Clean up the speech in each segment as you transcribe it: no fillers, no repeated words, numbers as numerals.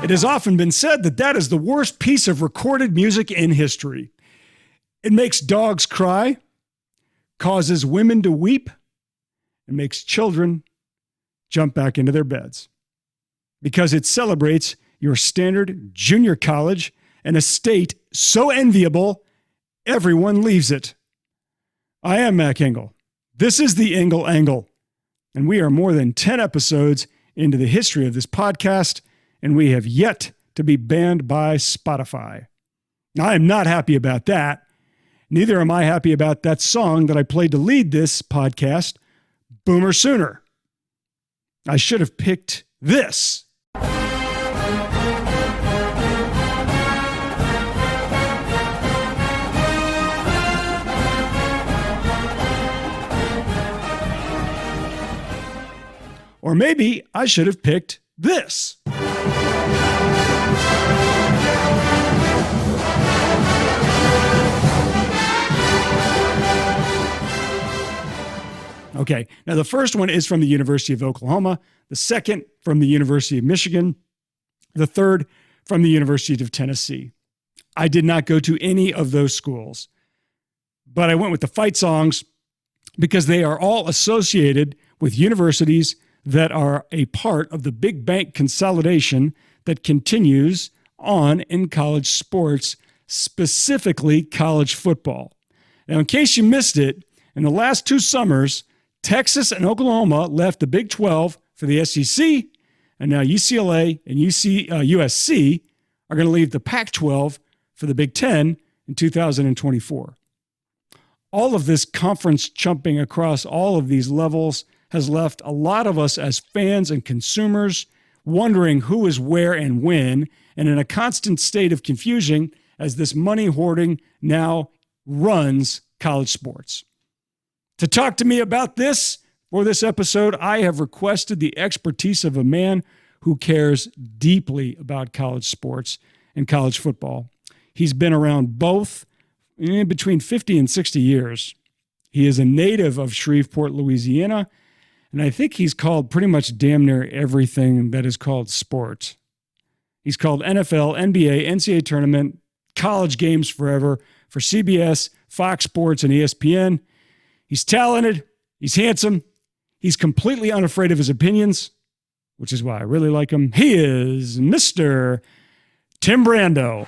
It has often been said that that is the worst piece of recorded music in history. It makes dogs cry, causes women to weep, and makes children jump back into their beds. Because it celebrates your standard junior college and a state so enviable, everyone leaves it. I am Mac Engel. This is the Engel Angle, and we are more than 10 episodes into the history of this podcast, and we have yet to be banned by Spotify. I am not happy about that. Neither am I happy about that song that I played to lead this podcast, Boomer Sooner. I should have picked this. Or maybe I should have picked this. Okay, now the first one is from the University of Oklahoma, the second from the University of Michigan, the third from the University of Tennessee. I did not go to any of those schools, but I went with the fight songs because they are all associated with universities that are a part of the big bank consolidation that continues on in college sports, specifically college football. Now, in case you missed it, in the last 2 summers, Texas and Oklahoma left the Big 12 for the SEC, and now UCLA and USC are going to leave the Pac-12 for the Big 10 in 2024. All of this conference jumping across all of these levels has left a lot of us as fans and consumers wondering who is where and when, and in a constant state of confusion as this money hoarding now runs college sports. To talk to me about this for this episode, I have requested the expertise of a man who cares deeply about college sports and college football. He's been around both between 50 and 60 years. He is a native of Shreveport, Louisiana, and I think he's called pretty much damn near everything that is called sport. He's called NFL, NBA, NCAA tournament, college games forever for CBS, Fox Sports, and ESPN. He's talented. He's handsome. He's completely unafraid of his opinions, which is why I really like him. He is Mr. Tim Brando.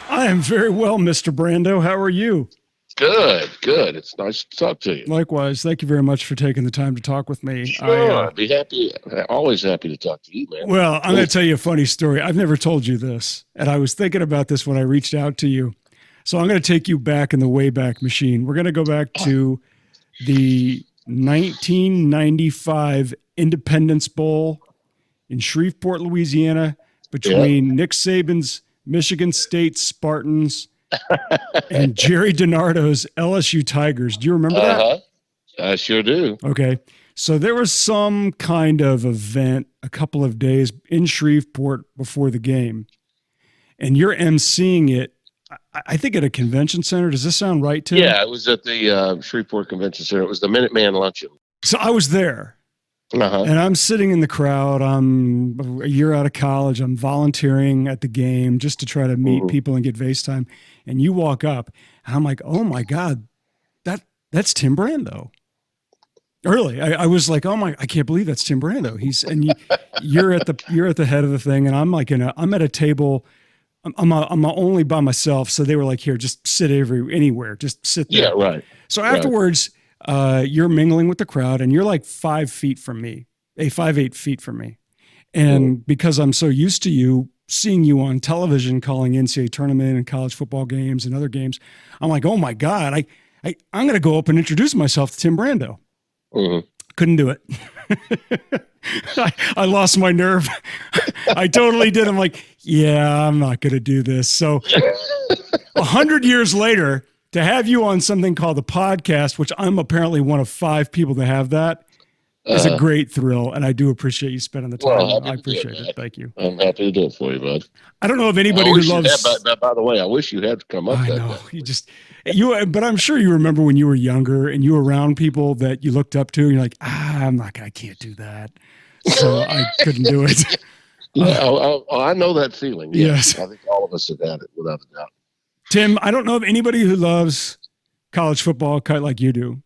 I am very well, Mr. Brando. How are you? Good. It's nice to talk to you. Likewise. Thank you very much for taking the time to talk with me. Sure. I'd be happy. Always happy to talk to you, man. Well, I'm going to tell you a funny story. I've never told you this, and I was thinking about this when I reached out to you. So I'm going to take you back in the Wayback Machine. We're going to go back to the 1995 Independence Bowl in Shreveport, Louisiana, between Nick Saban's Michigan State Spartans and Jerry DiNardo's LSU Tigers. Do you remember that? I sure do. Okay. So there was some kind of event a couple of days in Shreveport before the game, and you're emceeing it, I think at a convention center. Does this sound right, Tim? Yeah, it was at the Shreveport Convention Center. It was the Minuteman Luncheon. So I was there. And I'm sitting in the crowd. I'm a year out of college. I'm volunteering at the game just to try to meet people and get face time. And you walk up, and I'm like, oh my God, that's Tim Brando. Early, I was like, I can't believe that's Tim Brando. You're at the head of the thing, and I'm like I'm at a table. I'm only by myself, so they were like, here, just sit anywhere, just sit there. Yeah, right. So afterwards. You're mingling with the crowd, and you're like 5 feet from me, 5-8 feet from me. And because I'm so used to seeing you on television, calling NCAA tournament and college football games and other games, I'm like, oh my God, I'm going to go up and introduce myself to Tim Brando. Couldn't do it. I lost my nerve. I totally did. I'm like, yeah, I'm not going to do this. So 100 years later, to have you on something called the podcast, which I'm apparently one of 5 people to have that, is a great thrill, and I do appreciate you spending the time. Well, I appreciate it. Thank you. I'm happy to do it for you, bud. I don't know of anybody who loves. By the way, I wish you had come up. I know but I'm sure you remember when you were younger and you were around people that you looked up to, and you're like, I can't do that, so I couldn't do it. Yeah, I know that feeling. Yes, I think all of us have had it without a doubt. Tim, I don't know of anybody who loves college football quite like you do.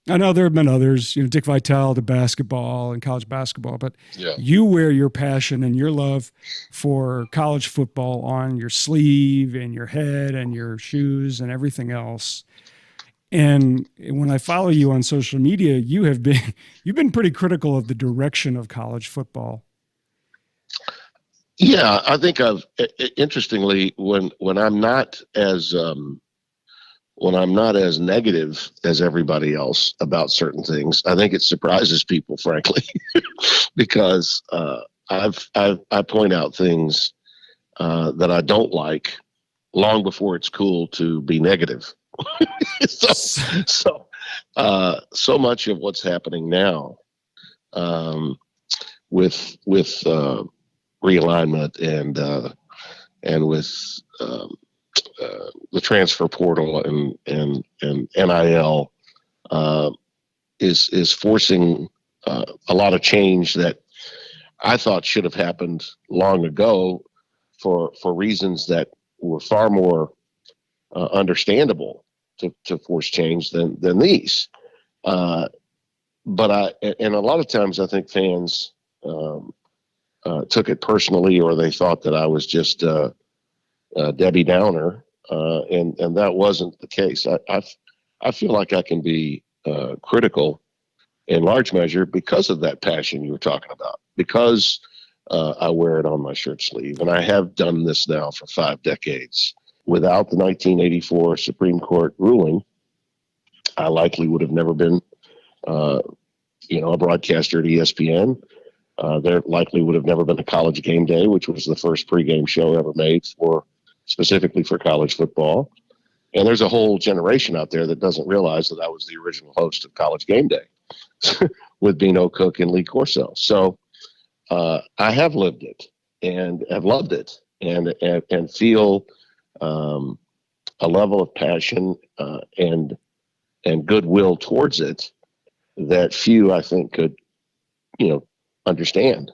I know there have been others, Dick Vitale to basketball and college basketball, but you wear your passion and your love for college football on your sleeve and your head and your shoes and everything else. And when I follow you on social media, you've been pretty critical of the direction of college football. Yeah, I think interestingly, when I'm not as negative as everybody else about certain things, I think it surprises people, frankly, because I point out things that I don't like long before it's cool to be negative. so much of what's happening now with realignment and with the transfer portal and NIL is forcing a lot of change that I thought should have happened long ago for reasons that were far more understandable to force change than these. But a lot of times I think fans took it personally, or they thought that I was just Debbie Downer, and that wasn't the case. I feel like I can be critical in large measure because of that passion you were talking about, because I wear it on my shirt sleeve, and I have done this now for 5 decades. Without the 1984 Supreme Court ruling, I likely would have never been, a broadcaster at ESPN. There likely would have never been a College Game Day, which was the first pregame show ever made specifically for college football. And there's a whole generation out there that doesn't realize that I was the original host of College Game Day with Beano Cook and Lee Corso. So I have lived it and have loved it and feel a level of passion and goodwill towards it that few, I think, could, understand.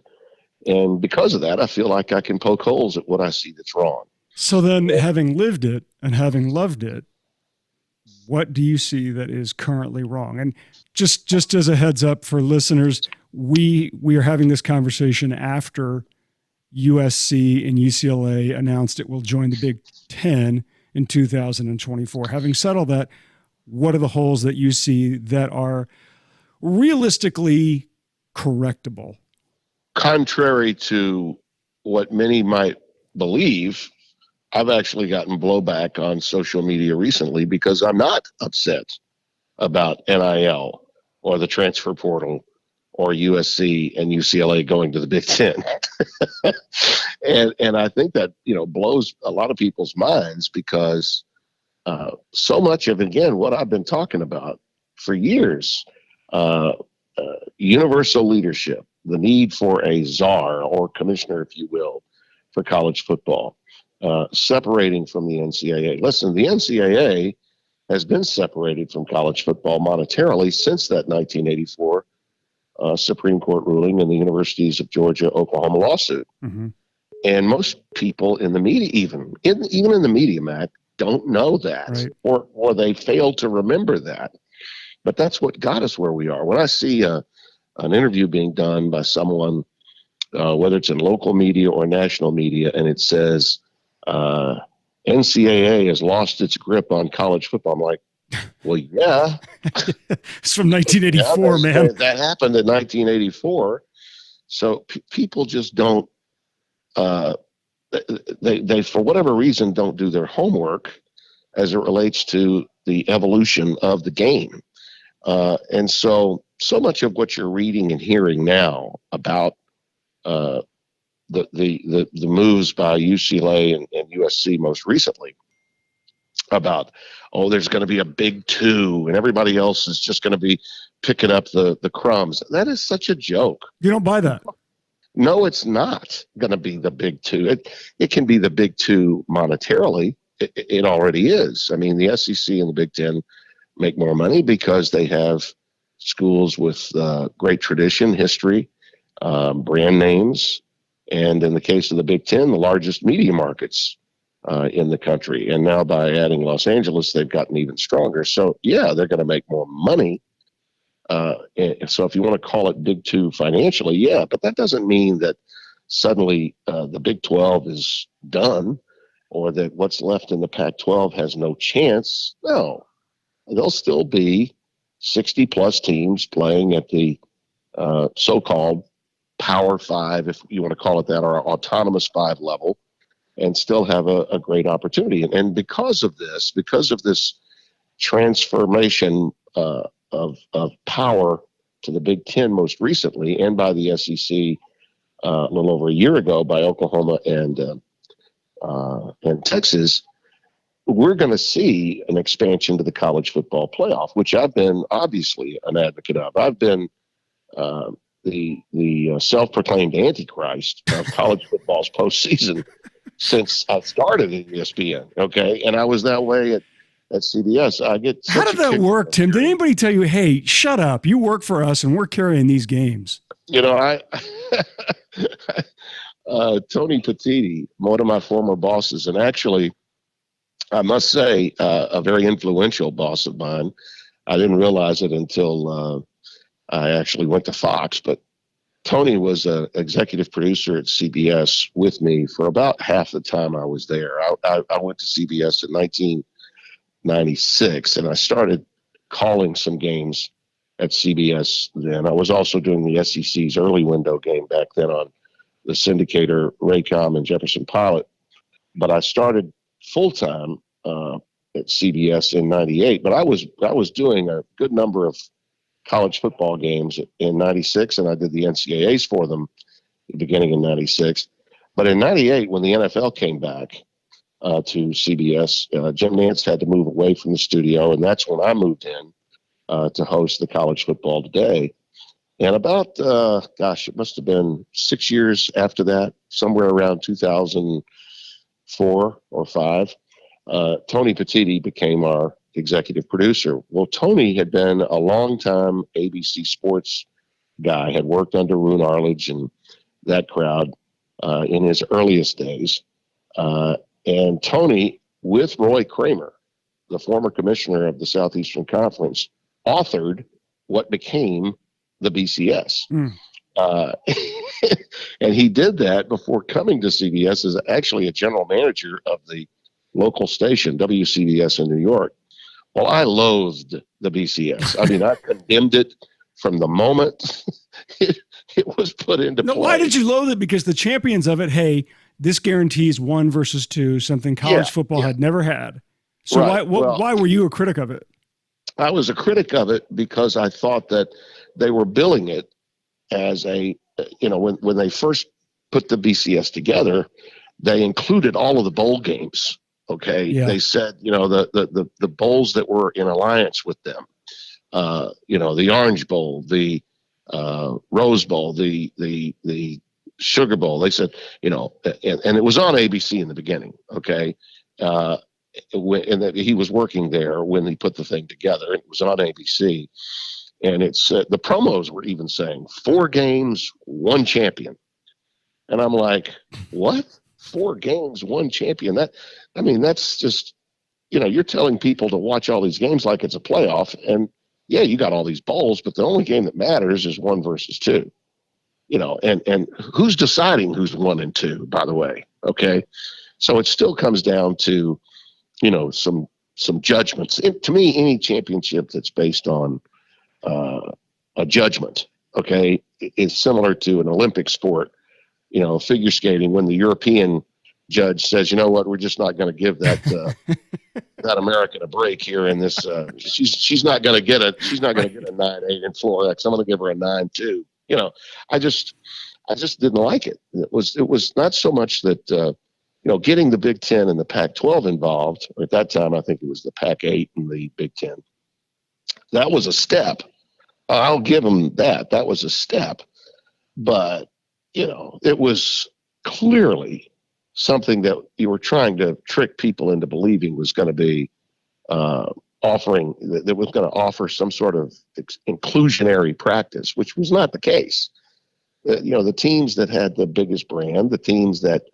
And because of that, I feel like I can poke holes at what I see that's wrong. So then, having lived it and having loved it, what do you see that is currently wrong? And just as a heads up for listeners, we are having this conversation after USC and UCLA announced it will join the Big Ten in 2024. Having said all that, what are the holes that you see that are realistically correctable? Contrary to what many might believe, I've actually gotten blowback on social media recently because I'm not upset about NIL or the transfer portal or USC and UCLA going to the Big Ten. and I think that, blows a lot of people's minds because so much of, again, what I've been talking about for years, universal leadership, the need for a czar or commissioner, if you will, for college football, separating from the NCAA. Listen, the NCAA has been separated from college football monetarily since that 1984 Supreme Court ruling in the Universities of Georgia, Oklahoma lawsuit. Mm-hmm. And most people in the media, even in the media, Matt, don't know that, right, or they fail to remember that. But that's what got us where we are. When I see an interview being done by someone, whether it's in local media or national media, and it says NCAA has lost its grip on college football, I'm like, well, yeah. It's from 1984, man. That happened in 1984. So people just don't, they for whatever reason don't do their homework as it relates to the evolution of the game. And so much of what you're reading and hearing now about the moves by UCLA and USC most recently about, oh, there's going to be a big two and everybody else is just going to be picking up the crumbs. That is such a joke. You don't buy that. No, it's not going to be the big two. It can be the big two monetarily. It already is. I mean, the SEC and the Big Ten make more money because they have schools with great tradition, history, brand names, and in the case of the Big Ten, the largest media markets in the country. And now by adding Los Angeles, they've gotten even stronger. So, yeah, they're going to make more money. So if you want to call it Big Two financially, yeah, but that doesn't mean that suddenly the Big 12 is done or that what's left in the Pac-12 has no chance. No, there'll still be 60 plus teams playing at the so-called Power Five, if you want to call it that, or Autonomous Five level, and still have a great opportunity. And because of this transformation of power to the Big Ten most recently, and by the SEC a little over a year ago by Oklahoma and Texas, we're going to see an expansion to the college football playoff, which I've been obviously an advocate of. I've been the self-proclaimed antichrist of college football's postseason since I started at ESPN. Okay, and I was that way at CBS. I get How did that work, Tim? Did anybody tell you, hey, shut up, you work for us and we're carrying these games? You know, Tony Petitti, one of my former bosses, and actually, I must say, a very influential boss of mine. I didn't realize it until I actually went to Fox, but Tony was an executive producer at CBS with me for about half the time I was there. I went to CBS in 1996, and I started calling some games at CBS then. I was also doing the SEC's early window game back then on the syndicator Raycom and Jefferson Pilot. But I started full-time at CBS in 98. But I was doing a good number of college football games in 96, and I did the NCAAs for them beginning in 96. But in 98, when the NFL came back to CBS, Jim Nantz had to move away from the studio, and that's when I moved in to host the College Football Today. And about, it must have been 6 years after that, somewhere around 2004 or 5, Tony Petitti became our executive producer. Well, Tony had been a longtime ABC Sports guy, had worked under Roone Arledge and that crowd in his earliest days. And Tony, with Roy Kramer, the former commissioner of the Southeastern Conference, authored what became the BCS. And he did that before coming to CBS as actually a general manager of the local station, WCBS in New York. Well, I loathed the BCS. I mean, I condemned it from the moment it was put into play. Why did you loathe it? Because the champions of it, hey, this guarantees 1 versus 2, something college football had never had. So right. Why were you a critic of it? I was a critic of it because I thought that they were billing it as when they first put the BCS together, they included all of the bowl games. Okay. Yeah. They said, the bowls that were in alliance with them, the Orange Bowl, the Rose Bowl, the Sugar Bowl. They said, and it was on ABC in the beginning. Okay. And that he was working there when he put the thing together. It was on ABC. And it's the promos were even saying 4 games, 1 champion. And I'm like, what? 4 games, 1 champion? That's just, you're telling people to watch all these games like it's a playoff. And yeah, you got all these bowls, but the only game that matters is 1 versus 2. And who's deciding who's 1 and 2, by the way? Okay. So it still comes down to, some judgments. To me, any championship that's based on a judgment, okay, is similar to an Olympic sport. Figure skating, when the European judge says, you know what, we're just not going to give that that American a break here in this. She's not going to get a 9-8 in floor X. I'm going to give her a 9-2. I just didn't like it. It was not so much that getting the Big Ten and the Pac-12 involved, or at that time, I think it was the Pac-8 and the Big Ten. That was a step. I'll give them that. That was a step. But, it was clearly something that you were trying to trick people into believing was going to be offering, that was going to offer some sort of inclusionary practice, which was not the case. The teams that had the biggest brand, the teams that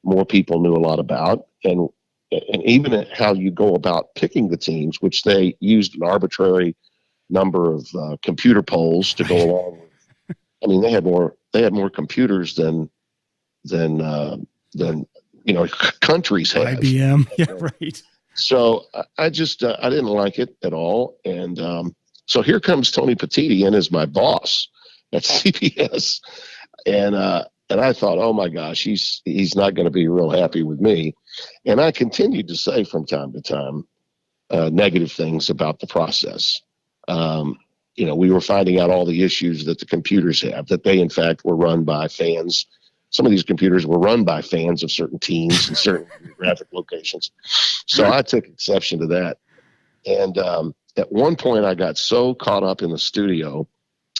more people knew a lot about, and even how you go about picking the teams, which they used an arbitrary number of computer polls to go along with. I mean, they had more computers than countries have. IBM, yeah, right. So I just I didn't like it at all, and so here comes Tony Petitti in as my boss at CBS, and I thought, oh my gosh, he's not going to be real happy with me, and I continued to say from time to time negative things about the process. We were finding out all the issues that the computers have, that they in fact were run by fans. Some of these computers were run by fans of certain teams in certain geographic locations. So I took exception to that. And at one point I got so caught up in the studio,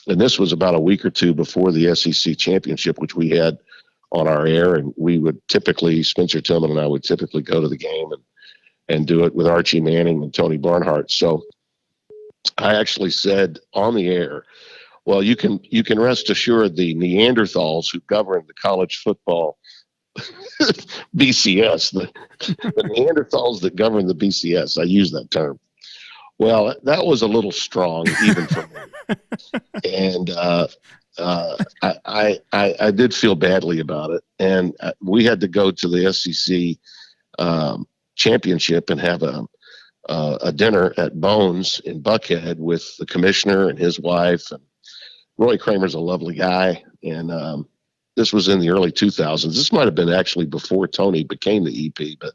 and this was about a week or two before the SEC championship, which we had on our air. And we would typically, Spencer Tillman and I would typically go to the game and do it with Archie Manning and Tony Barnhart. So I actually said on the air, well, you can rest assured the Neanderthals who govern the college football BCS, the Neanderthals that govern the BCS, I use that term. Well, that was a little strong even for me. And I did feel badly about it. And we had to go to the SEC championship and have a dinner at Bones in Buckhead with the commissioner and his wife. And Roy Kramer's a lovely guy. And this was in the early 2000s. This might have been actually before Tony became the EP, but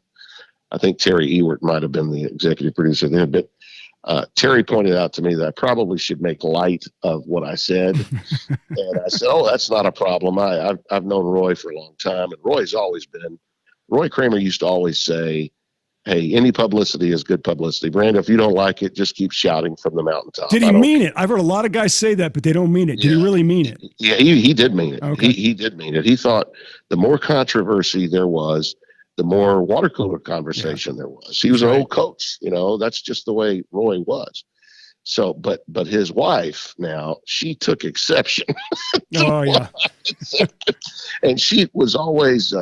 I think Terry Ewert might have been the executive producer then. But Terry pointed out to me that I probably should make light of what I said. And I said, oh, that's not a problem. I've known Roy for a long time. And Roy Kramer used to always say, hey, any publicity is good publicity. Brando, if you don't like it, just keep shouting from the mountaintop. Did he mean it? I've heard a lot of guys say that, but they don't mean it. Did he really mean it? Yeah, he did mean it. Okay. He did mean it. He thought the more controversy there was, the more water cooler conversation there was. He was an old coach. That's just the way Roy was. So, but his wife now, she took exception. Oh, yeah. And she was always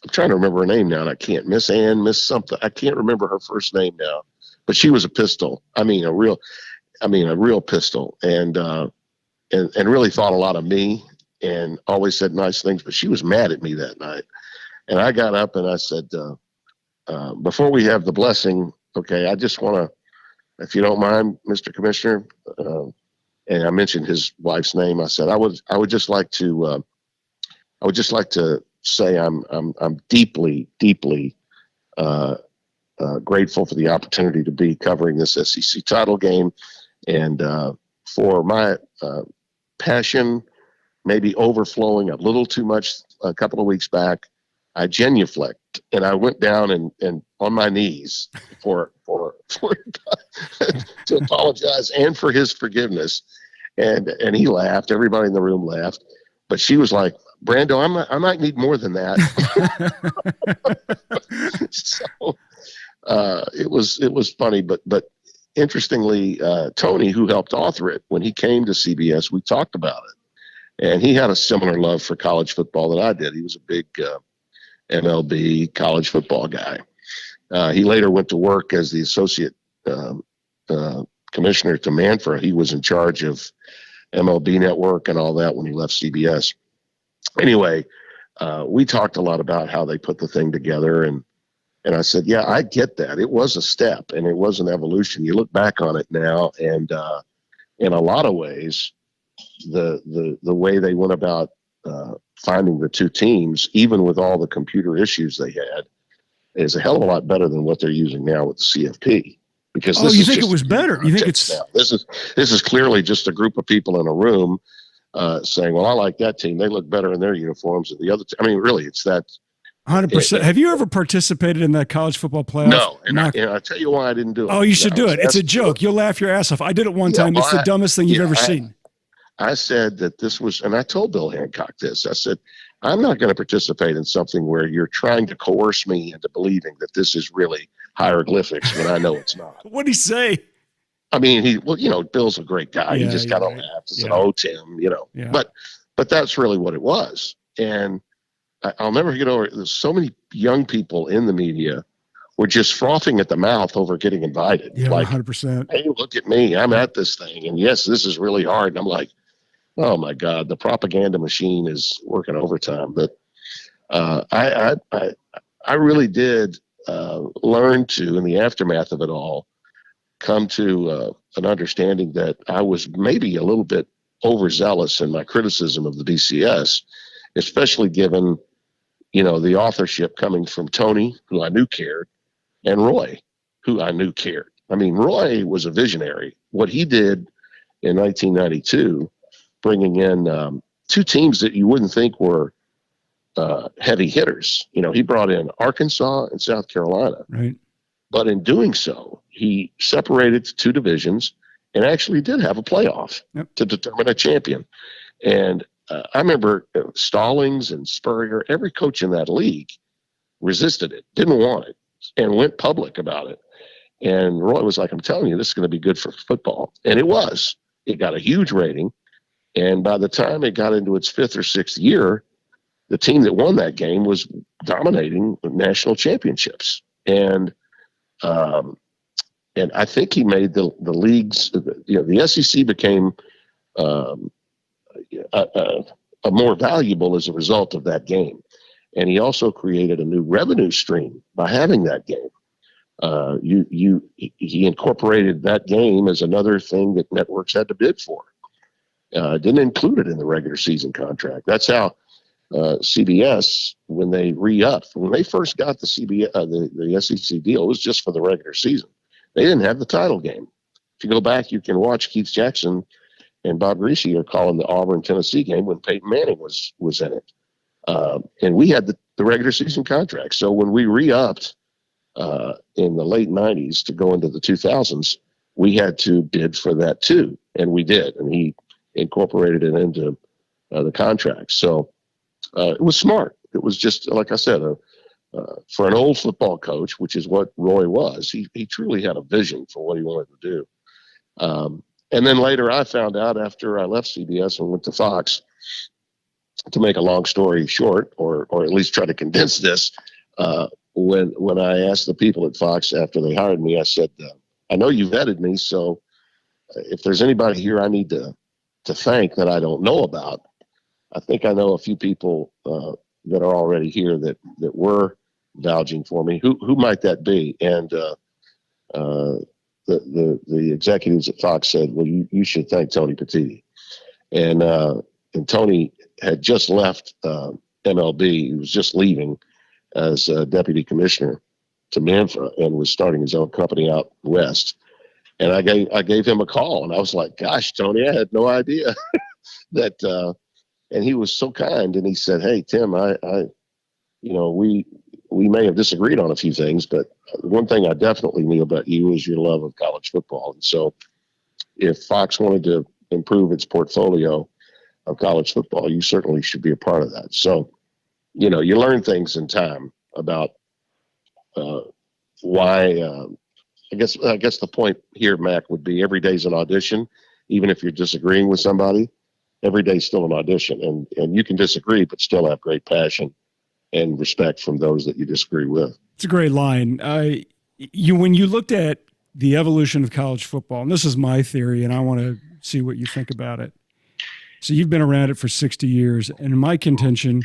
I'm trying to remember her name now, and I can't. Miss Ann, Miss something. I can't remember her first name now, but she was a pistol. I mean, a real pistol, and really thought a lot of me, and always said nice things. But she was mad at me that night, and I got up and I said, before we have the blessing, okay, I just want to, if you don't mind, Mr. Commissioner, and I mentioned his wife's name. I said I would just like to say I'm deeply grateful for the opportunity to be covering this SEC title game, and for my passion maybe overflowing a little too much a couple of weeks back. I genuflect and I went down and on my knees for to apologize and for his forgiveness, and he laughed. Everybody in the room laughed, but she was like, Brando, I might need more than that. So it was funny, but interestingly, Tony, who helped author it, when he came to CBS, we talked about it, and he had a similar love for college football that I did. He was a big MLB college football guy. He later went to work as the associate commissioner to Manfra. He was in charge of MLB Network and all that when he left CBS. Anyway, we talked a lot about how they put the thing together, and I said, yeah, I get that. It was a step, and it was an evolution. You look back on it now, and in a lot of ways, the way they went about finding the two teams, even with all the computer issues they had, is a hell of a lot better than what they're using now with the CFP. Because you think it was better? You think it's now. This is clearly just a group of people in a room saying, well, I like that team. They look better in their uniforms than the other team. I mean, really, it's that. 100%. Have you ever participated in that college football playoff? No, and I tell you why I didn't do it. Oh, you should do it. It's a joke. You'll laugh your ass off. I did it one time. It's the dumbest thing you've ever seen. I said that this was, and I told Bill Hancock this. I said, I'm not going to participate in something where you're trying to coerce me into believing that this is really hieroglyphics when I know it's not. What'd he say? I mean, Bill's a great guy. He just kind of laughed and said, "Oh, Tim," Yeah. But that's really what it was. And I'll never get over it. There's so many young people in the media were just frothing at the mouth over getting invited. Yeah, like, 100%. Hey, look at me. I'm at this thing. And yes, this is really hard. And I'm like, oh my God, the propaganda machine is working overtime. But I really did learn to, in the aftermath of it all, come to an understanding that I was maybe a little bit overzealous in my criticism of the BCS, especially given, the authorship coming from Tony, who I knew cared, and Roy, who I knew cared. I mean, Roy was a visionary. What he did in 1992, bringing in two teams that you wouldn't think were heavy hitters. He brought in Arkansas and South Carolina. Right. But in doing so, he separated the two divisions and actually did have a playoff to determine a champion. And I remember Stallings and Spurrier, every coach in that league resisted it, didn't want it, and went public about it. And Roy was like, I'm telling you, this is going to be good for football. And it was. It got a huge rating. And by the time it got into its fifth or sixth year, the team that won that game was dominating national championships. And I think he made the leagues, the SEC became a more valuable as a result of that game. And he also created a new revenue stream by having that game. He incorporated that game as another thing that networks had to bid for. Didn't include it in the regular season contract. That's how CBS, when they re-upped, when they first got the SEC deal, it was just for the regular season. They didn't have the title game. If you go back, you can watch Keith Jackson and Bob Griese are calling the Auburn-Tennessee game when Peyton Manning was in it. And we had the regular season contract. So when we re-upped in the late 90s to go into the 2000s, we had to bid for that too. And we did. And he incorporated it into the contract. So it was smart. It was just, like I said, for an old football coach, which is what Roy was, he truly had a vision for what he wanted to do. And then later I found out after I left CBS and went to Fox, to make a long story short, or at least try to condense this, when I asked the people at Fox after they hired me, I said, I know you vetted me, so if there's anybody here I need to thank that I don't know about, I think I know a few people that are already here that were vouching for me. Who might that be? And the executives at Fox said, well, you should thank Tony Petitti. And Tony had just left MLB. He was just leaving as deputy commissioner to Manfra and was starting his own company out west. And I gave him a call, and I was like, gosh, Tony, I had no idea that, and he was so kind. And he said, hey, Tim, we may have disagreed on a few things, but one thing I definitely knew about you is your love of college football. And so if Fox wanted to improve its portfolio of college football, you certainly should be a part of that. So, you learn things in time about why. I guess the point here, Mac, would be every day's an audition. Even if you're disagreeing with somebody, every day's still an audition, and you can disagree but still have great passion and respect from those that you disagree with. It's a great line. When you looked at the evolution of college football, and this is my theory, and I want to see what you think about it. So you've been around it for 60 years, and in my contention,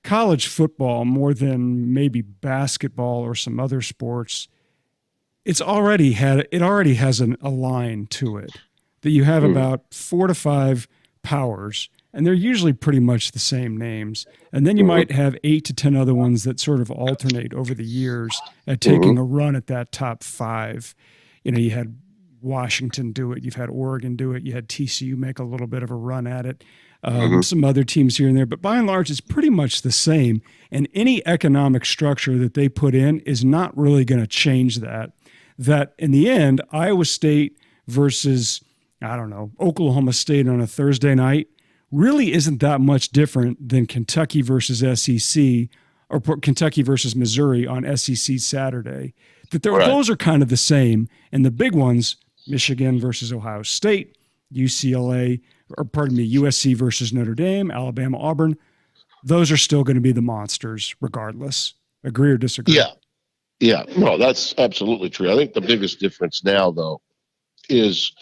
college football, more than maybe basketball or some other sports, it already has a line to it that you have about 4 to 5 powers, and they're usually pretty much the same names. And then you might have 8 to 10 other ones that sort of alternate over the years at taking a run at that top 5. You had Washington do it. You've had Oregon do it. You had TCU make a little bit of a run at it. Mhm. some other teams here and there, but by and large, it's pretty much the same. And any economic structure that they put in is not really going to change that. That in the end, Iowa State versus, I don't know, Oklahoma State on a Thursday night really isn't that much different than Kentucky versus SEC or Kentucky versus Missouri on SEC Saturday. Right. Those are kind of the same. And the big ones, Michigan versus Ohio State, UCLA, or pardon me, USC versus Notre Dame, Alabama, Auburn, those are still going to be the monsters regardless. Agree or disagree? Yeah. Yeah. No, that's absolutely true. I think the biggest difference now, though, is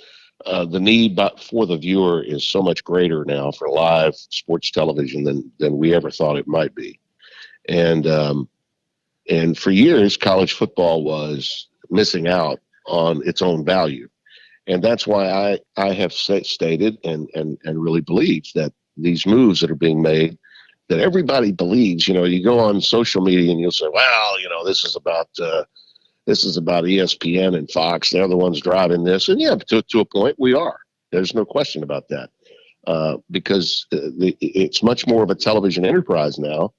the need for the viewer is so much greater now for live sports television than we ever thought it might be. And for years, college football was missing out on its own value. And that's why I have stated and really believed that these moves that are being made, that everybody believes, you go on social media and you'll say, well, this is about ESPN and Fox. They're the ones driving this. And yeah, to a point, we are. There's no question about that. Because it's much more of a television enterprise now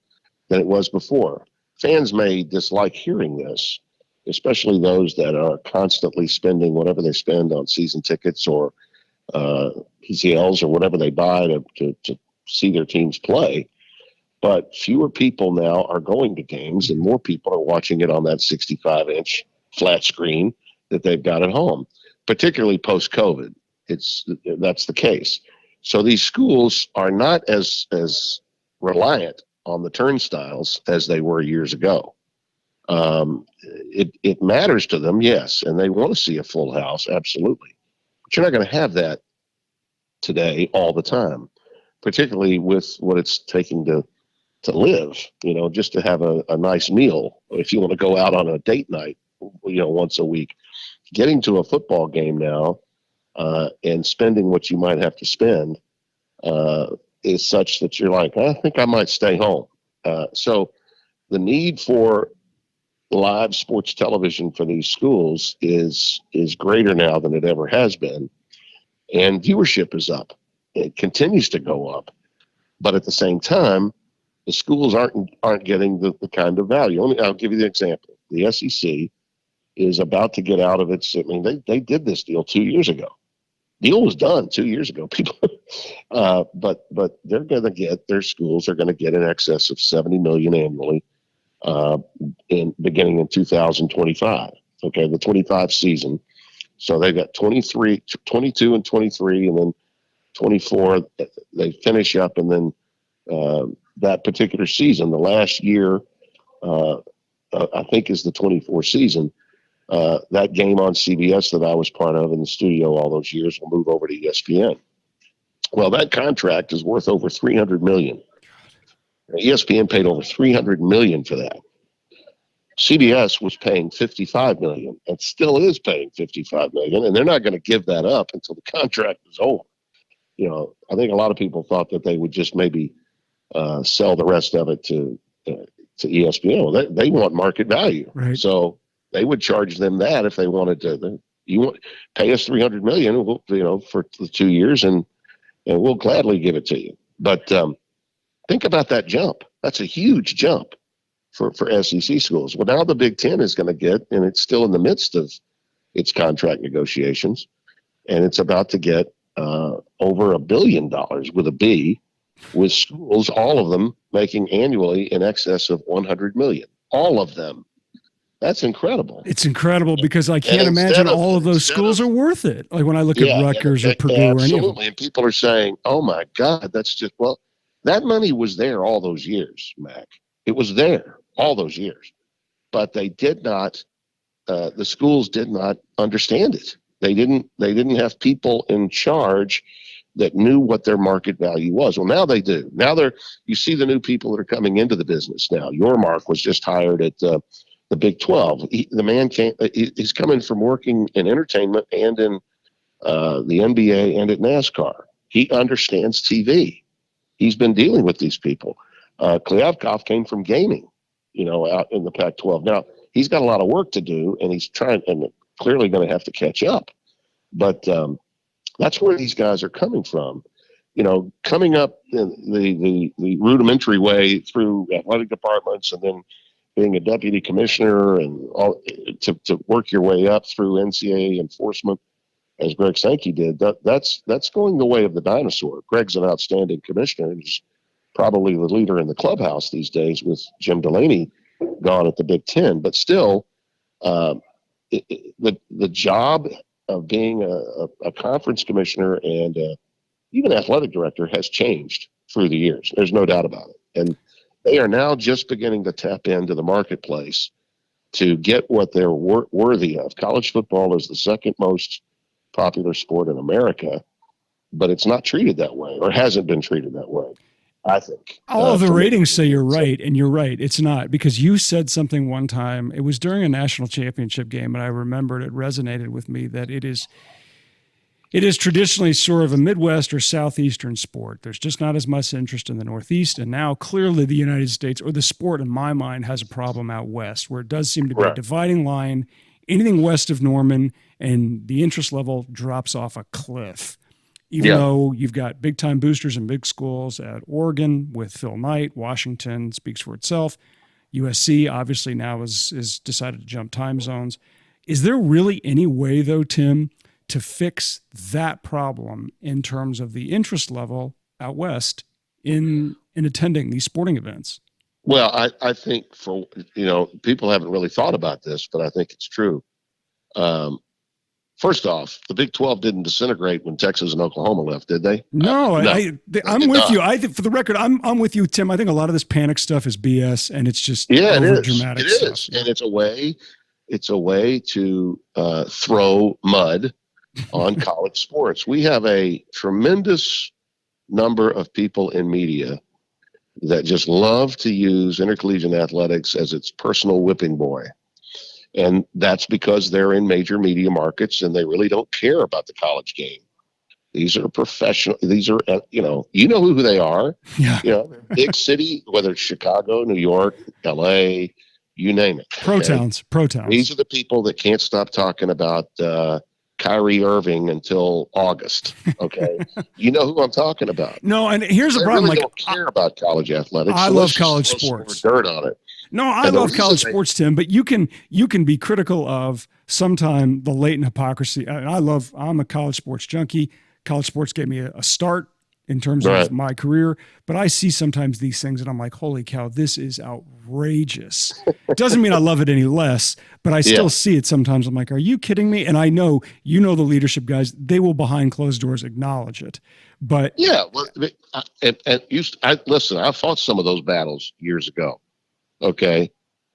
than it was before. Fans may dislike hearing this, especially those that are constantly spending whatever they spend on season tickets or PCLs or whatever they buy to see their teams play. But fewer people now are going to games, and more people are watching it on that 65-inch flat screen that they've got at home, particularly post-COVID. That's the case. So these schools are not as reliant on the turnstiles as they were years ago. It matters to them, yes, and they want to see a full house, absolutely. But you're not going to have that today all the time, particularly with what it's taking to live, just to have a nice meal. If you want to go out on a date night, once a week, getting to a football game now and spending what you might have to spend is such that you're like, I think I might stay home. So the need for live sports television for these schools is greater now than it ever has been. And viewership is up. It continues to go up. But at the same time, the schools aren't getting the kind of value. I'll give you the example. The SEC is about to get out of its. I mean, they did this deal 2 years ago. Deal was done 2 years ago. People, but they're going to get their schools are going to get in excess of $70 million annually, beginning in 2025. Okay, the 25 season. So they've got 22 and 23, and then 24. They finish up, and then that particular season, the last year, I think is the 24 season. That game on CBS that I was part of in the studio all those years will move over to ESPN. Well, that contract is worth over $300 million. ESPN paid over $300 million for that. CBS was paying $55 million and still is paying $55 million, and they're not going to give that up until the contract is over. I think a lot of people thought that they would just maybe sell the rest of it to ESPN. Well, they want market value, right? So they would charge them that if they wanted to. Pay us $300 million, for the 2 years, and we'll gladly give it to you. But think about that jump. That's a huge jump for SEC schools. Well, now the Big Ten is going to get, and it's still in the midst of its contract negotiations, and it's about to get over $1 billion with a B, with schools, all of them making annually in excess of $100 million. All of them. That's incredible. It's incredible because I can't imagine all of those schools are worth it. Like when I look at Rutgers or Purdue or any of them. Absolutely. And people are saying, oh my God, that's just, well, that money was there all those years, Mac. It was there all those years. But they did not, the schools did not understand it. They didn't have people in charge that knew what their market value was. Well, now they do. Now you see the new people that are coming into the business now. Yormark was just hired at the Big 12. The man he's coming from working in entertainment and in the NBA and at NASCAR. He understands TV. He's been dealing with these people. Klyavkov came from gaming, out in the Pac-12. Now, he's got a lot of work to do, and he's trying and clearly going to have to catch up. But that's where these guys are coming from. coming up in the rudimentary way through athletic departments and then being a deputy commissioner and all to work your way up through NCAA enforcement, as Greg Sankey did, that's going the way of the dinosaur. Greg's an outstanding commissioner and he's probably the leader in the clubhouse these days with Jim Delaney gone at the Big Ten. But still, the job of being a conference commissioner and even athletic director has changed through the years. There's no doubt about it. And they are now just beginning to tap into the marketplace to get what they're worthy of. College football is the second most popular sport in America, but it's not treated that way or hasn't been treated that way, I think. All of the ratings say you're right, and you're right. It's not, because you said something one time. It was during a national championship game, and I remembered it resonated with me that it is traditionally sort of a Midwest or Southeastern sport. There's just not as much interest in the Northeast. And now clearly the United States, or the sport in my mind, has a problem out West, where it does seem to be a dividing line. Anything west of Norman and the interest level drops off a cliff. Even though you've got big time boosters and big schools at Oregon with Phil Knight, Washington speaks for itself. USC obviously now is decided to jump time zones. Is there really any way though, Tim, to fix that problem in terms of the interest level out West in attending these sporting events? Well, I think people haven't really thought about this, but I think it's true. First off, the Big 12 didn't disintegrate when Texas and Oklahoma left, did they? No, I'm with you. I think, for the record, I'm with you, Tim. I think a lot of this panic stuff is BS, and it's just over dramatic stuff. It is, and it's a way to throw mud on college sports. We have a tremendous number of people in media that just love to use intercollegiate athletics as its personal whipping boy. And that's because they're in major media markets and they really don't care about the college game. These are professional. These are, you know who they are. Yeah. Big city, whether it's Chicago, New York, LA, you name it. Pro towns. These are the people that can't stop talking about Kyrie Irving until August. Okay. You know who I'm talking about. No, and here's the problem. Really don't care about college athletics. I love college sports. Dirt on it. No, I love college sports, Tim, but you can be critical of sometime the latent hypocrisy. And I'm a college sports junkie. College sports gave me a start in terms of my career, but I see sometimes these things and I'm like, holy cow, this is outrageous. It doesn't mean I love it any less, but I still see it sometimes. I'm like, are you kidding me? And I know, the leadership guys, they will behind closed doors acknowledge it. But listen, I fought some of those battles years ago. Okay.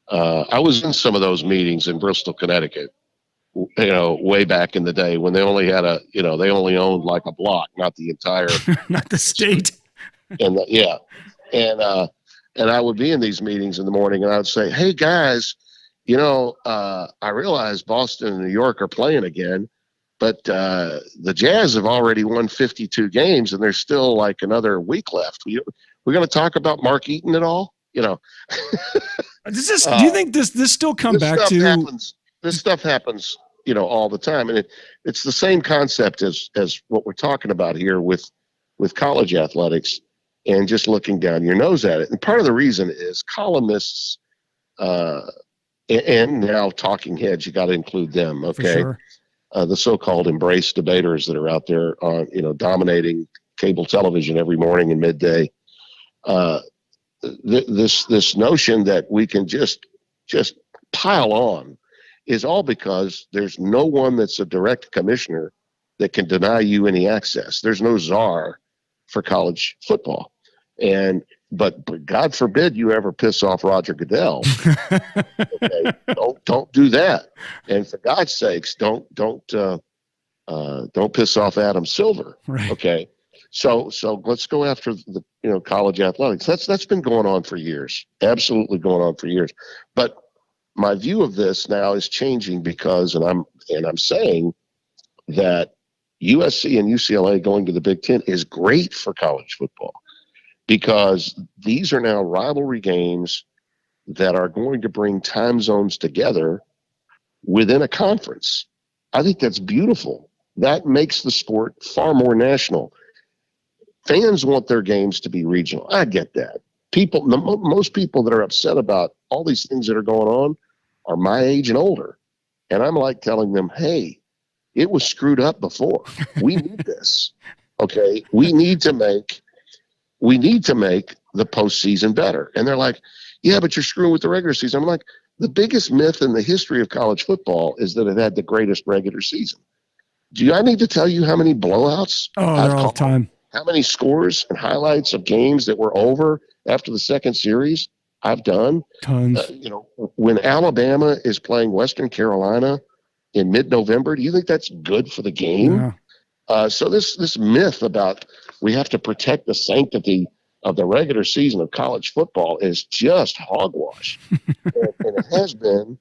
I was in some of those meetings in Bristol, Connecticut, way back in the day when they only had they only owned like a block, not the entire, not the state. And I would be in these meetings in the morning and I would say, hey guys, I realize Boston and New York are playing again, but the Jazz have already won 52 games and there's still like another week left. We're going to talk about Mark Eaton at all? Do you think this still come back to this stuff happens, all the time. And it's the same concept as what we're talking about here with college athletics and just looking down your nose at it. And part of the reason is columnists and now talking heads, you got to include them. Okay. For sure. The so-called embrace debaters that are out there on, dominating cable television every morning and midday. This notion that we can just pile on is all because there's no one that's a direct commissioner that can deny you any access. There's no czar for college football. But God forbid you ever piss off Roger Goodell. Okay? Don't do that. And for God's sakes, don't piss off Adam Silver. Right. Okay. So let's go after the college athletics. That's been going on for years. Absolutely going on for years. But my view of this now is changing because I'm saying that USC and UCLA going to the Big Ten is great for college football because these are now rivalry games that are going to bring time zones together within a conference. I think that's beautiful. That makes the sport far more national. Fans want their games to be regional. I get that. Most people that are upset about all these things that are going on are my age and older. And I'm like telling them, hey, it was screwed up before. We need this. Okay. We need to make the postseason better. And they're like, yeah, but you're screwing with the regular season. I'm like, the biggest myth in the history of college football is that it had the greatest regular season. Do I need to tell you how many blowouts I've all the time? How many scores and highlights of games that were over after the second series I've done? Tons. When Alabama is playing Western Carolina in mid-November, do you think that's good for the game? Yeah. So this myth about we have to protect the sanctity of the regular season of college football is just hogwash. and it has been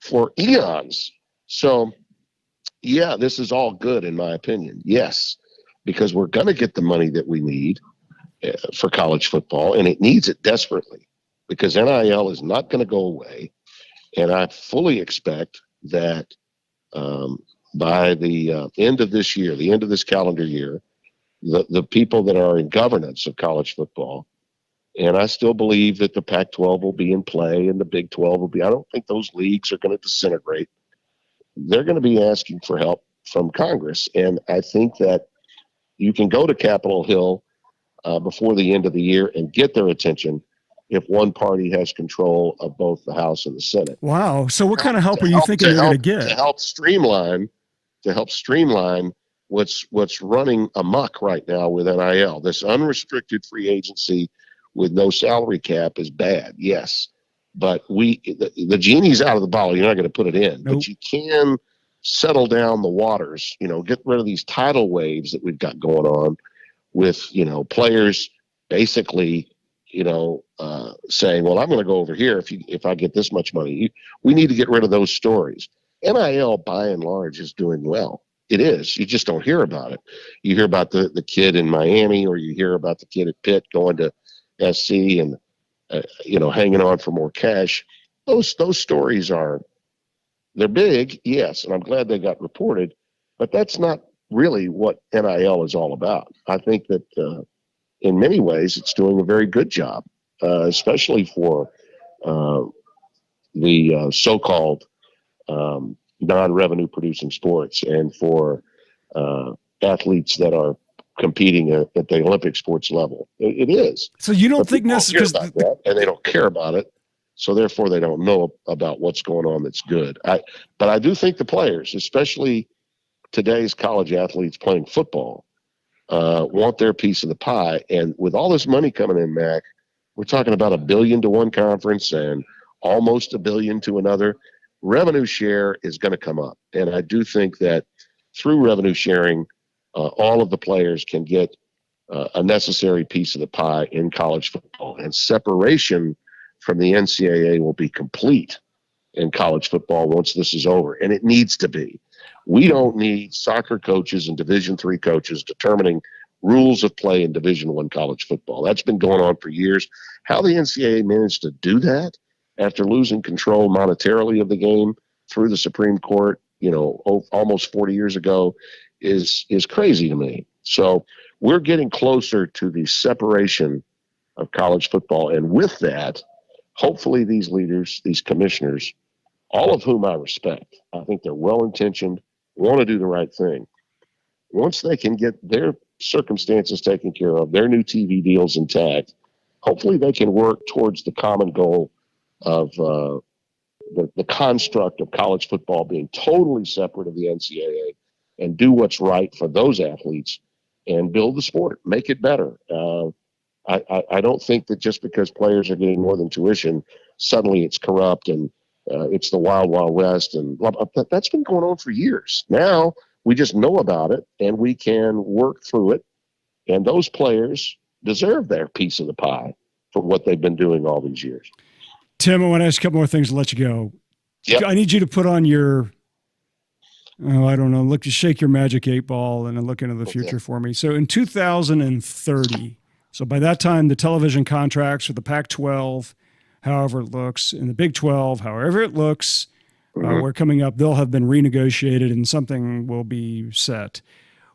for eons. So, yeah, this is all good in my opinion. Yes, because we're going to get the money that we need for college football, and it needs it desperately because NIL is not going to go away. And I fully expect that by the end of this year, the end of this calendar year, the people that are in governance of college football, and I still believe that the Pac-12 will be in play and the Big 12 will be. I don't think those leagues are going to disintegrate. They're going to be asking for help from Congress. And I think that you can go to Capitol Hill before the end of the year and get their attention if one party has control of both the House and the Senate. Wow. So what kind of help are you thinking you're going to get? To help streamline what's running amok right now with NIL. This unrestricted free agency with no salary cap is bad, yes. But the genie's out of the bottle. You're not going to put it in. Nope. But you can settle down the waters, get rid of these tidal waves that we've got going on with, players basically, saying, well, I'm going to go over here if I get this much money. We need to get rid of those stories. NIL, by and large, is doing well. It is. You just don't hear about it. You hear about the kid in Miami, or you hear about the kid at Pitt going to SC and, hanging on for more cash. Those stories they're big, yes, and I'm glad they got reported, but that's not really what NIL is all about. I think that in many ways it's doing a very good job, especially for the so-called non-revenue producing sports and for athletes that are competing at the Olympic sports level. It is. So you don't think necessarily and they don't care about it. So therefore they don't know about what's going on that's good. But I do think the players, especially today's college athletes playing football, want their piece of the pie. And with all this money coming in, Mac, we're talking about $1 billion to one conference and almost $1 billion to another. Revenue share is going to come up. And I do think that through revenue sharing, all of the players can get a necessary piece of the pie in college football. And separation from the NCAA will be complete in college football once this is over. And it needs to be. We don't need soccer coaches and Division III coaches determining rules of play in Division I college football. That's been going on for years. How the NCAA managed to do that after losing control monetarily of the game through the Supreme Court, almost 40 years ago, is crazy to me. So we're getting closer to the separation of college football. And with that, hopefully these leaders, these commissioners, all of whom I respect, I think they're well-intentioned, want to do the right thing. Once they can get their circumstances taken care of, their new TV deals intact, hopefully they can work towards the common goal of the construct of college football being totally separate of the NCAA and do what's right for those athletes and build the sport, make it better. I don't think that just because players are getting more than tuition, suddenly it's corrupt and it's the wild, wild west. And that's been going on for years. Now we just know about it and we can work through it. And those players deserve their piece of the pie for what they've been doing all these years. Tim, I want to ask a couple more things to let you go. Yep. I need you to put on your, I don't know, shake your magic 8-ball and look into the future for me. So in 2030, so by that time, the television contracts for the Pac-12, however it looks, and the Big 12, however it looks, we're coming up, they'll have been renegotiated and something will be set.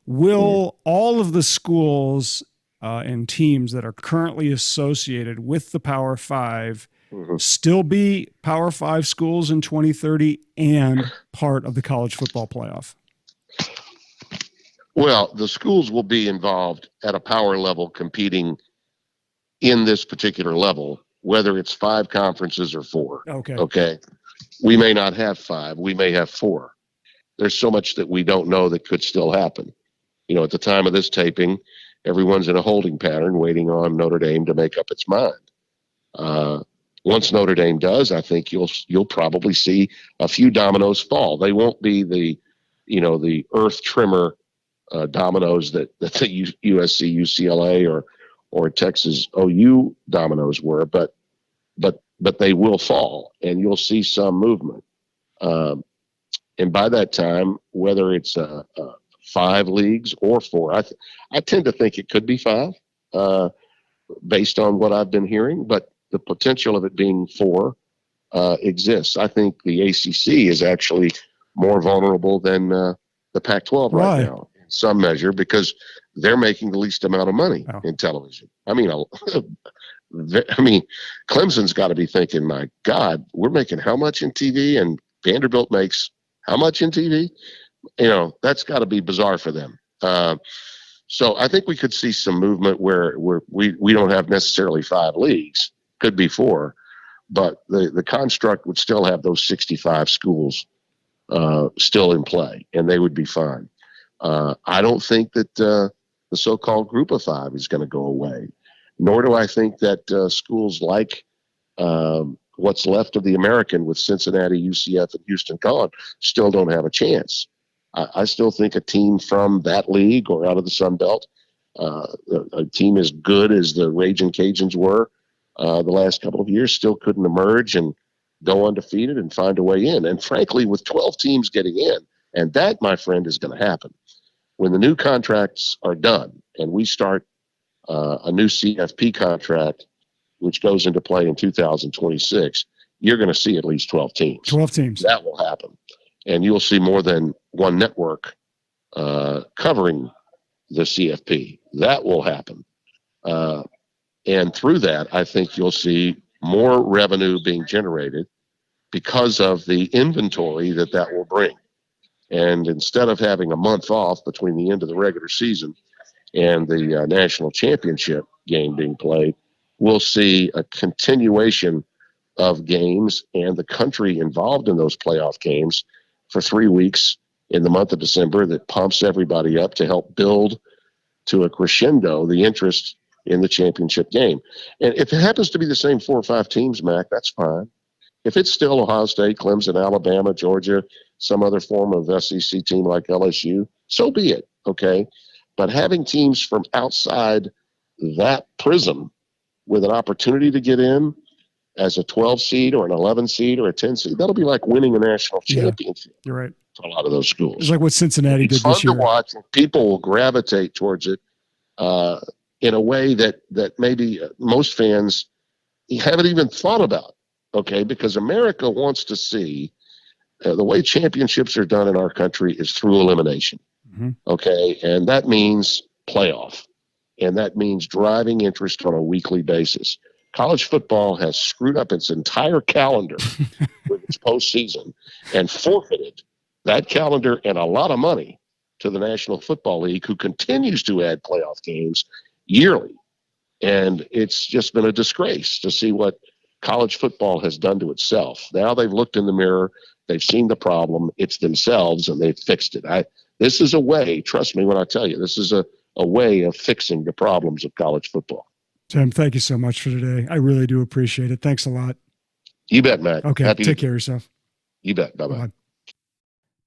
Will all of the schools and teams that are currently associated with the Power Five Mhm. still be Power Five schools in 2030 and part of the college football playoff? Well, the schools will be involved at a power level competing in this particular level, whether it's 5 conferences or 4. Okay. Okay. We may not have 5, we may have 4. There's so much that we don't know that could still happen. At the time of this taping, everyone's in a holding pattern waiting on Notre Dame to make up its mind. Once Notre Dame does, I think you'll probably see a few dominoes fall. They won't be the earth trimmer dominoes that the USC, UCLA, or Texas OU dominoes were, but they will fall, and you'll see some movement. And by that time, whether it's 5 leagues or 4, I tend to think it could be 5, based on what I've been hearing, but the potential of it being 4 exists. I think the ACC is actually more vulnerable than the Pac-12 right now, in some measure, because they're making the least amount of money in television. I mean, Clemson's got to be thinking, my God, we're making how much in TV, and Vanderbilt makes how much in TV? That's got to be bizarre for them. So I think we could see some movement where we don't have necessarily 5 leagues, could be 4, but the construct would still have those 65 schools still in play, and they would be fine. I don't think that the so-called Group of 5 is going to go away, nor do I think that schools like what's left of the American with Cincinnati, UCF, and Houston College still don't have a chance. I still think a team from that league or out of the Sun Belt, a team as good as the Raging Cajuns were the last couple of years, still couldn't emerge and go undefeated and find a way in. And frankly, with 12 teams getting in, and that, my friend, is going to happen. When the new contracts are done and we start a new CFP contract, which goes into play in 2026, you're going to see at least 12 teams. 12 teams. That will happen. And you'll see more than one network covering the CFP. That will happen. And through that, I think you'll see more revenue being generated because of the inventory that will bring. And instead of having a month off between the end of the regular season and the national championship game being played, we'll see a continuation of games and the country involved in those playoff games for 3 weeks in the month of December that pumps everybody up to help build to a crescendo the interest in the championship game. And if it happens to be the same 4 or 5 teams, Mac, that's fine. If it's still Ohio State, Clemson, Alabama, Georgia, some other form of SEC team like LSU, so be it, okay? But having teams from outside that prism with an opportunity to get in as a 12 seed or an 11 seed or a 10 seed, that'll be like winning a national championship. You're right. For a lot of those schools. It's like what Cincinnati did this year. It's fun to watch, and people will gravitate towards it in a way that maybe most fans haven't even thought about, okay? Because America wants to see the way championships are done in our country is through elimination, okay? And that means playoff, and that means driving interest on a weekly basis. College football has screwed up its entire calendar with its postseason and forfeited that calendar and a lot of money to the National Football League, who continues to add playoff games yearly. And it's just been a disgrace to see what college football has done to itself. Now they've looked in the mirror, they've seen the problem, it's themselves, and they've fixed it. This is a way, trust me when I tell you, this is a way of fixing the problems of college football. Tim, thank you so much for today. I really do appreciate it. Thanks a lot. You bet, Matt. Okay, take care of yourself. You bet. Bye-bye.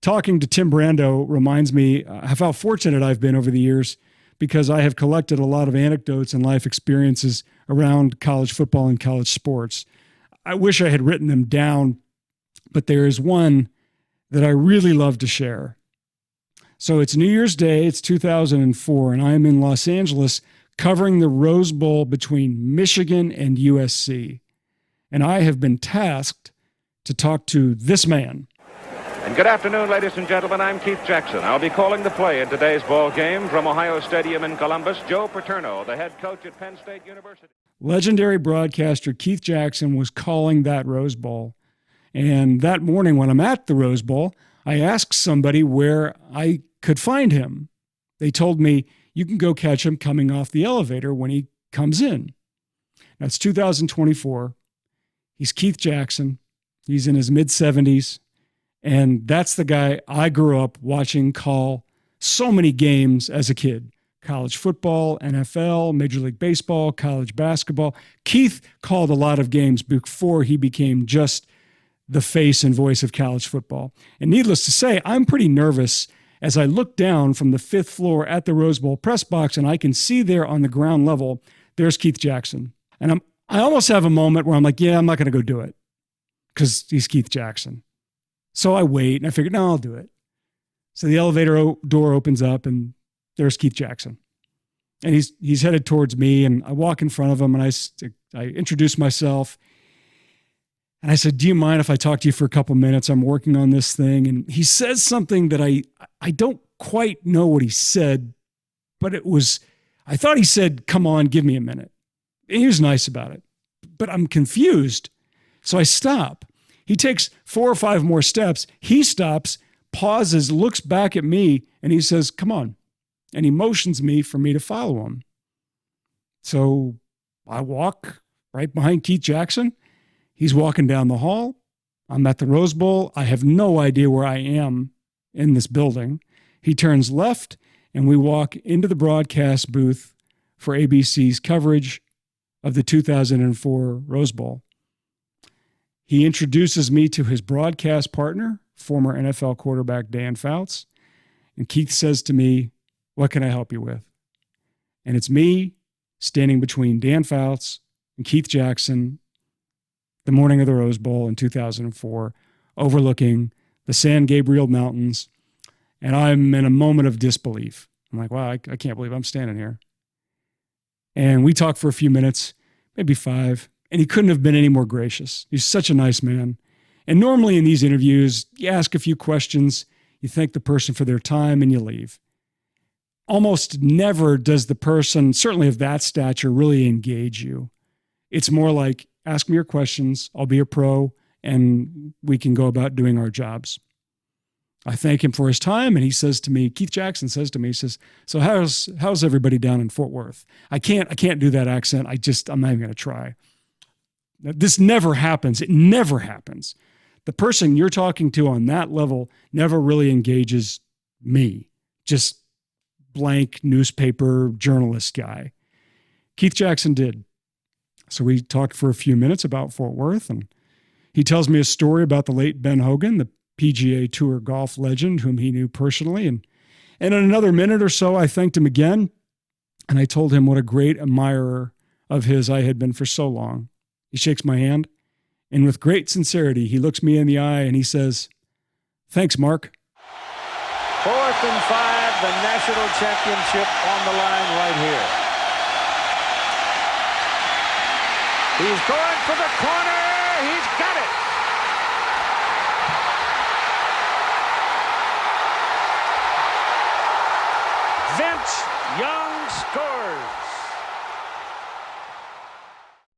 Talking to Tim Brando reminds me of how fortunate I've been over the years, because I have collected a lot of anecdotes and life experiences around college football and college sports. I wish I had written them down, but there is one that I really love to share. So it's New Year's Day, it's 2004, and I'm in Los Angeles covering the Rose Bowl between Michigan and USC. And I have been tasked to talk to this man. And Good afternoon, ladies and gentlemen. I'm Keith Jackson. I'll be calling the play in today's ball game from Ohio Stadium in Columbus. Joe Paterno, the head coach at Penn State University. Legendary broadcaster Keith Jackson was calling that Rose Bowl. And that morning when I'm at the Rose Bowl, I asked somebody where I could find him. They told me, you can go catch him coming off the elevator when he comes in. That's 2024. He's Keith Jackson. He's in his mid-70s. And that's the guy I grew up watching call so many games as a kid. College football, NFL, Major League Baseball, college basketball. Keith called a lot of games before he became just the face and voice of college football. And needless to say, I'm pretty nervous as I look down from the 5th floor at the Rose Bowl press box, and I can see there on the ground level, there's Keith Jackson. And I almost have a moment where I'm like, yeah, I'm not going to go do it because he's Keith Jackson. So I wait, and I figured, no, I'll do it. So the elevator door opens up, and there's Keith Jackson. And he's headed towards me, and I walk in front of him, and I introduce myself. And I said, do you mind if I talk to you for a couple minutes? I'm working on this thing. And he says something that I don't quite know what he said, but I thought he said, come on, give me a minute. And he was nice about it, but I'm confused. So I stop. He takes 4 or 5 more steps. He stops, pauses, looks back at me, and he says, come on. And he motions me for me to follow him. So I walk right behind Keith Jackson. He's walking down the hall. I'm at the Rose Bowl. I have no idea where I am in this building. He turns left, and we walk into the broadcast booth for ABC's coverage of the 2004 Rose Bowl. He introduces me to his broadcast partner, former NFL quarterback Dan Fouts. And Keith says to me, what can I help you with? And it's me standing between Dan Fouts and Keith Jackson the morning of the Rose Bowl in 2004, overlooking the San Gabriel Mountains. And I'm in a moment of disbelief. I'm like, wow, I can't believe I'm standing here. And we talked for a few minutes, maybe 5. And he couldn't have been any more gracious. He's such a nice man. And normally in these interviews, you ask a few questions, you thank the person for their time, and you leave. Almost never does the person, certainly of that stature, really engage you. It's more like, ask me your questions, I'll be a pro, and we can go about doing our jobs. I thank him for his time, and he says to me, Keith Jackson says to me, he says, so how's everybody down in Fort Worth? I can't do that accent. I'm not even going to try. This never happens. It never happens. The person you're talking to on that level never really engages me, just blank newspaper journalist guy. Keith Jackson did. So we talked for a few minutes about Fort Worth, and he tells me a story about the late Ben Hogan, the PGA Tour golf legend whom he knew personally. And in another minute or so, I thanked him again, and I told him what a great admirer of his I had been for so long. He shakes my hand, and with great sincerity, he looks me in the eye and he says, thanks, Mark. 4th and 5, the national championship on the line right here. He's going for the corner. He's got it. Vince Young scores.